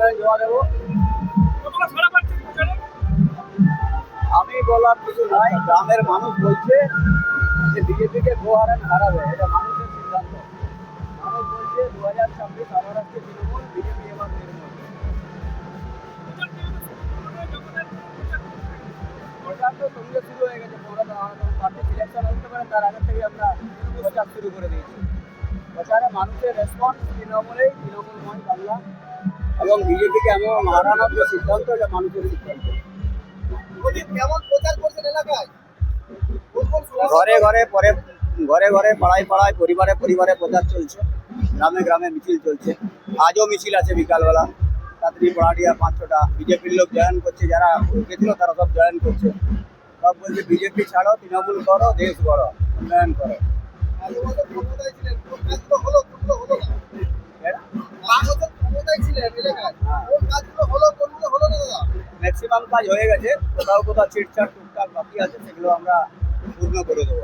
আমি জমা দেবো। আমি বলার কিছু নয়, গ্রামের মানুষ বলছে যে বিজেপিকে গোহারান হারাবে, এটা মানুষের সিদ্ধান্ত। মানুষ বলছে 2026 আবার আসছে তৃণমূল, বিজেপি এবার তৃণমূল। প্রচার তো সঙ্গে শুরু হয়ে গেছে, পার্টি সিলেকশন হতে পারে তার আগে থেকে আমরা প্রচার শুরু করে দিয়েছি। প্রচারে মানুষের রেসপন্স তৃণমূলেই, তৃণমূলময় বাংলা এবং বিজেপিকে এমন হারানোর যে সিদ্ধান্ত, এটা মানুষের সিদ্ধান্ত। কেমন প্রচার করছেন এলাকায়? ঘরে ঘরে পরে ঘরে ঘরে পাড়ায় পাড়ায় পরিবারে পরিবারে প্রচার চলছে, গ্রামে গ্রামে মিছিল চলছে। আজও মিছিল আছে বিকালবেলা, রাত্রি পড়াটিয়া 5-6টা বিজেপির লোক জয়েন করছে, যারা গেছিল তারা সব জয়েন করছে। সব বলছে বিজেপি ছাড়ো, তৃণমূল করো, দেশ গড়ো, উন্নয়ন করো। ক্ষমতায় ছিলেন, কোন কাজগুলো হলো, কোনগুলো হলো না? 5 বছর ক্ষমতায় ছিলেন এলাকায়, কোন কাজগুলো হলো, কোনগুলো হলো না দাদা? ম্যাক্সিমাম কাজ হয়ে গেছে, কোথাও কোথাও ছিটছাট টুকটাক বাকি আছে, সেগুলো আমরা পূর্ণ করে দেবো।